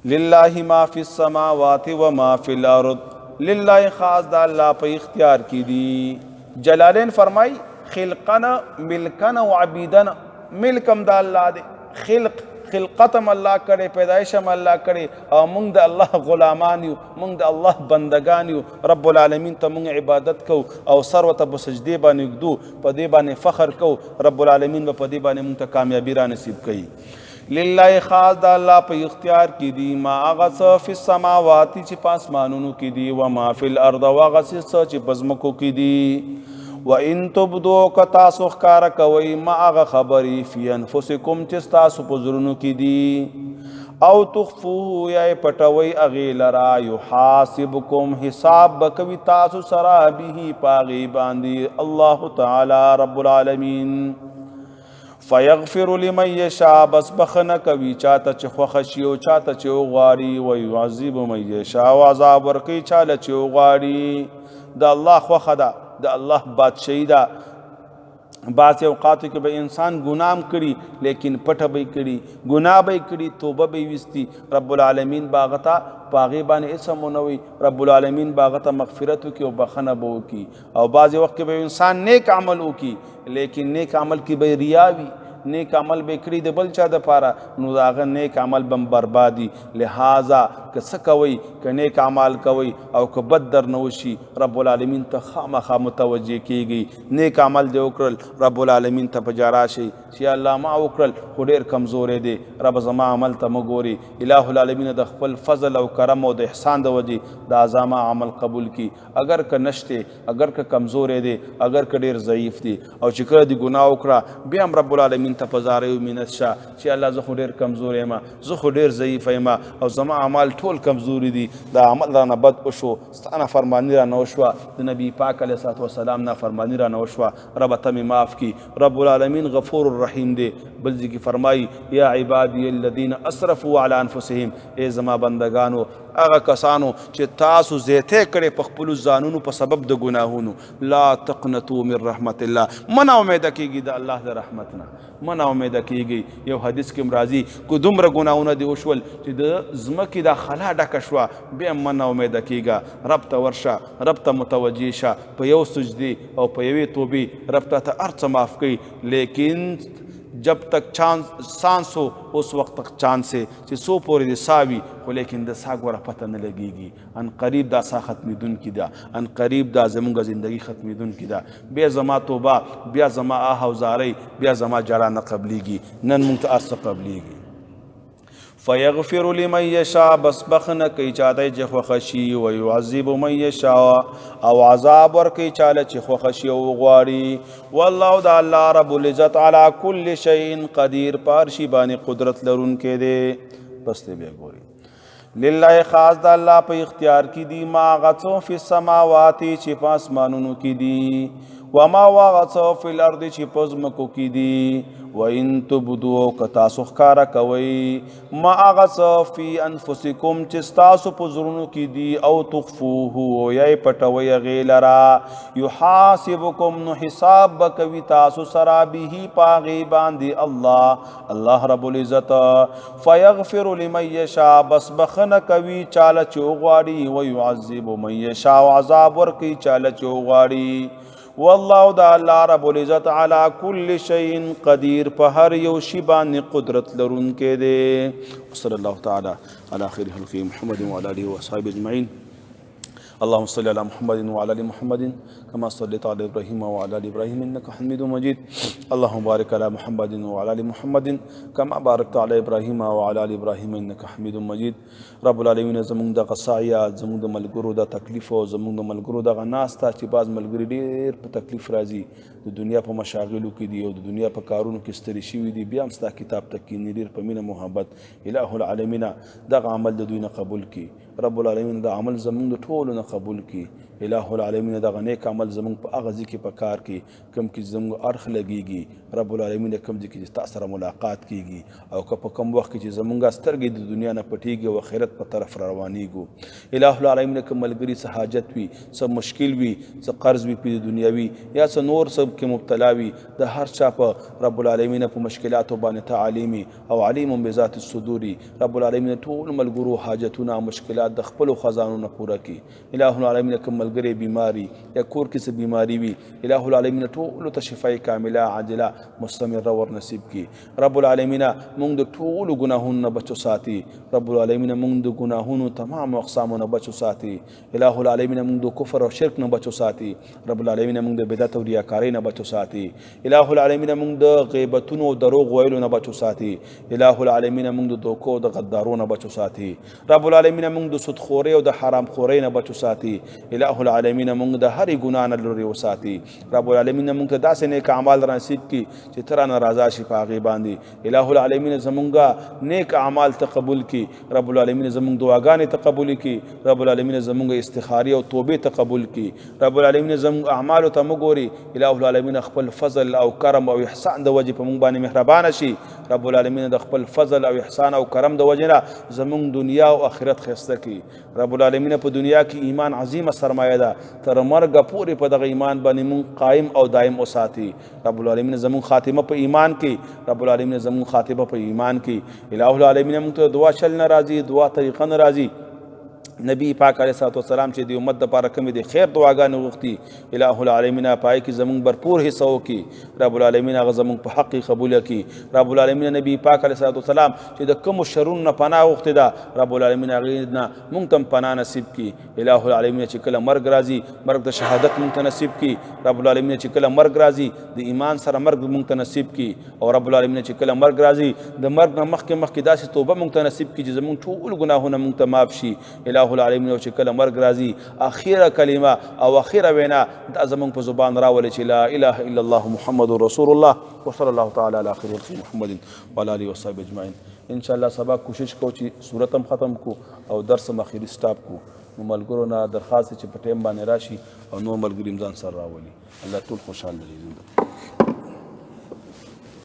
لله ما فی السماوات و ما فی الارض، لله خاص دا اللہ پہ اختیار کی دی. جلالین فرمائی خلقنا ملکنا و عبیدنا، ملکم دا اللہ دے، خلقتم اللہ کرے، پیدائشم اللہ کرے، او منگ دا اللہ غلامانیو، منگ دا اللہ بندگانیو. رب العالمین تا منگ عبادت کو او سروتا بسجدے بانے اگدو، پا دے بانے فخر کو. رب العالمین با پا دے بانے منگ تا کامیابی را نصیب کئی. للہ خاص دا اللہ پہ اختیار کی دی ما آغاز فی السماواتی چی پاسمانونو کی دی و ما فی الارض و آغاز چی پزمکو کی دی. و ان تبدو کتاسو خکارا کوئی ما آغا خبری فی انفسکم چستاسو پزرونو کی دی او تخفوه یا پٹوئی اغی لرا یحاسبکم حساب بکوی تاسو سرابی پاغی باندی اللہ تعالی رب العالمین. فیغفر لمن یشاء بس بخنه کوي چاته چې خوښه شي او چاته چې وغواړي، ویعذب من یشاء او عذاب ورکوي چاله چې وغواړي. د الله خوښه ده، د الله بادشاهي ده. بعض اوقاتو کې به انسان ګناه کړي لیکن پټه به کړي، ګناه به کړي توبه به ویستي، رب العالمین باغتا پاغي باندې اسم ونوي، رب العالمین باغتا مغفرت وکي او بخنه به وکي. او بعض وخت کې به انسان نیک عمل وکي لیکن نیک عمل کې به ریا وي، نیک عمل به کړي د بل چا د پاره، نو داغه نیک عمل بم بربادي. لہذا که څه کوئ، که نیک عمل کوئ او که بد در نه وشي، رب العالمین ته خامخا متوجه کیږي. نیک عمل دې وکړل، رب العالمین ته په جا راشئ چې الله ما وکړل خو ډېر کمزوری دی، رب زما عمل ته مه ګوري. الہ العالمین د خپل فضل او کرم او د احسان د وجې دا زما عمل قبول کی. اگر که نشته، اگر که کمزوری دی، اگر که ډېر ضعیف دی او چې کله دې ګناه وکړه بیا هم رب العالمین ته په زارۍ او منت شه چې الله زه خو ډېر کمزوری یم، زه خو ډېر ضعیف یم او زما اعمال ټول کمزوري دي، دا عمل رانه بد وشو، ستا نافرماني رانه وشوه، د نبي پاک علیه الصلاة والسلام نافرماني رانه وشوه، ربه ته مې معاف کي. رب العالمین غفور الرحیم دی. بل ځای کې فرمایي یا عبادی الذین اسرفوا علی انفسهم، ای زما بندگانو هغه کسانو چې تاسو زیاتی کړی په خپلو ځانونو په سبب د ګناهونو، لا تقنطوا من رحمت الله، مه نا امیده کېږي د الله د رحمت نه، مه نا امیده کېږي. یو حدیث کې راځي که دومره ګناهونه دې وشول چې د ځمکې دا خلا ډکه شوه بیا هم مه نا امیده کېږه، رب ته ورشه، رب ته متوجه شه، په یو سجدې او په یوې توبې رب ته هر څه معاف کوي. لیکن جب تک سانس ہو اس وقت تک چاند سے چې سو پورې د سا وي، خو لیکن د سا ګوره پته نه لګېږي. ان قریب دا سا ختمېدونکې ده، ان قریب دا زمونږ زندګي ختمېدونکې ده. بیا زما توبه، بیا زما آه او زارۍ، بیا زما جړه نه قبلیږي. نن مونږ ته هر څه قبلیږي. فیغفر لمن یشاء بس بخنه کوي چاته چې خوښه شي، ویعذب من یشاء او عذاب ورکوي چاله چې خوښه شي او وغواړي. والله د الله رب العزت علی کل شیء قدیر، په هر شي باندې قدرت لرونکی دی. بس دی بیا ګوري لله خاص د الله په اختیار کې دي ما هغه څه فی السماوات چې په اسمانونو کې دي، وما هغه څه فی الارض چې په ځمکو کې دي. وَإِن تُبْدُوا کتاسو ښکاره کوئ ما هغه څه فی انفسکم چې ستاسو په زړونو کې دي، او تخفوه یا یې پټوئ هغې لره، یحاسبکم نو حساب به کوي تاسو سره به په هغې باندې الله رب العزت. فیغفر لمن یشاء بس بخنه کوي چاله چې وغواړي، ویعذب من یشاء عذاب ورکوي چاله چې وغواړي. والله دا الله رب العزت علی کل شیء قدیر، په هر یو شی باندې قدرت لرونکی دی. صلی الله تعالی علی خیر خلقه محمد وعلى آله وصحبه اجمعین. اللهم صل على محمد وعلى ال محمد كما صليت على ابراهيم وعلى ال ابراهيم انك حميد مجيد. اللهم بارك على محمد وعلى ال محمد كما باركت على ابراهيم وعلى ال ابراهيم انك حميد مجيد. رب العالمین زمونږ د غسایات، زمونږ د ملګرو د تکلیف او زمونږ د ملګرو دغه ناسته چې بعض ملګري ډېر په تکلیف راځي، د دنیا په مشاغلو کې دي او د دنیا په کارونو کې ستړي شوي دي، بیا هم ستا کتاب ته کښېني ډېر په مینه محبت. الہ العالمین دغه عمل د دوی نه قبول کړي، رب العالمین دا عمل زمونږ د ټولو نه قبول کړي. الہ العالمین دغه نیک عمل زمونږ په هغه ځای کې په کار کې کوم کې زمونږ اړخ لګیږي رب العالمین کوم ځای کې چې تا سره ملاقات کیږي او که په کوم وخت کې چې زمونږ سترګې د دنیا نه پټیږي او آخرت په طرف روانیږو الہ العالمین کوم ملګري څه حاجت وي څه مشکل وي څه قرض وي په دنیاوي یا څه نور څه کې مبتلا وي د هر چا په رب العالمین په مشکلاتو باندې تعالیمي او علیم بذات الصدور رب العالمین ټول ملګرو حاجتونه او مشکلات د خپل خزانو نه پوره کړي الہ العالمین کوم ملګری بیماری یا کور کې څه بیماری وي الہ العالمین ټول ته شفای کامله عاجله مستمره ور نصیب کړي رب العالمین موږ د ټول ګناهونو نه بچو ساتي رب العالمین موږ د ګناهونو تمام اقسامو نه بچو ساتي الہ العالمین موږ د کفر او شرک نه بچو ساتي رب العالمین موږ د بدعت او ریاکارۍ نه بچو ساتي الہ العالمین موږ د غیبتونو او دروغ ویلو نه بچو ساتي الہ العالمین موږ د دوکو د غدارو نه بچو ساتي رب العالمین موږ د سودخورۍ او د حرام خورۍ نه بچو ساتي الہ العالمین موږ د هرې ګناه نه لرې وساتي رب العالمین موږ ته داسې نیک اعمال نصیب کړي چې ته رانه راضا شي په هغې باندې الہ العالمین زمونږ نیک اعمال ته قبول کړي رب العالمین زمونږ دعاګانې ته قبول کړي رب العالمین زمونږ استخاري او توبې ته قبول کړي رب العالمین زمونږ اعمالو ته مګوري الہ العالمین خپل فضل او کرم او احسان د وجې په موږ باندې مهربانه شي رب العالمین د خپل فضل او احسان او کرم د وجې نه زمونږ دنیا او آخرت ښایسته کړي رب العالمین په دنیا کې ایمان عظیمه سرمایه ده تر مرګه پورې په دغه ایمان باندې موږ قایم او دائم وساتي رب العالمین زمونږ خاتمه په ایمان کې رب العالمین زمونږ خاتمه په ایمان کې الہ العالمین موږ ته دعا چل نه راځي دعا طریقه نه راځي نبی پاک علیه الصلاۃ والسلام چې د امت دپاره کومې د خیر دعاګانې غوښتي الہ العالمین پای کې زمونږ برپور حصه وکړي رب العالمین هغه زمونږ په حق قبوله کړي رب العالمین نبی پاک علیه الصلاۃ والسلام چې د کومو شرونو نه پناه غوښتې ده رب العالمین هغې نه موږ ته هم پناه نصیب کړي الہ العالمین چې کله مرګ راځي مرګ د شهادت موږ ته نصیب کړي رب العالمین چې کله مرګ راځي د ایمان سره مرګ موږ ته نصیب کړي او رب العالمین چې کله مرګ راځي د مرګ نه مخکې داسې توبه موږ ته نصیب کړي چې زمونږ ټول ګناهونه موږ ته معاف شي الہ العالمین او چې کله مرګ راځي اخیره کلمه او اخیره وینا دا زمونږ په زبان راولي چې لا اله الا الله محمد رسول الله وصلی الله تعالی علی خیر خلق محمد وعلى اله وصحبه اجمعین ان شاء الله سبا کوشش کو چې صورت هم ختم کو او درس هم اخیری سٹاپ کو نو ملګرو نه درخواست چې په ټیم باندې راشي او نو ملګري ځان سره راولي الله ټول خوشاله لري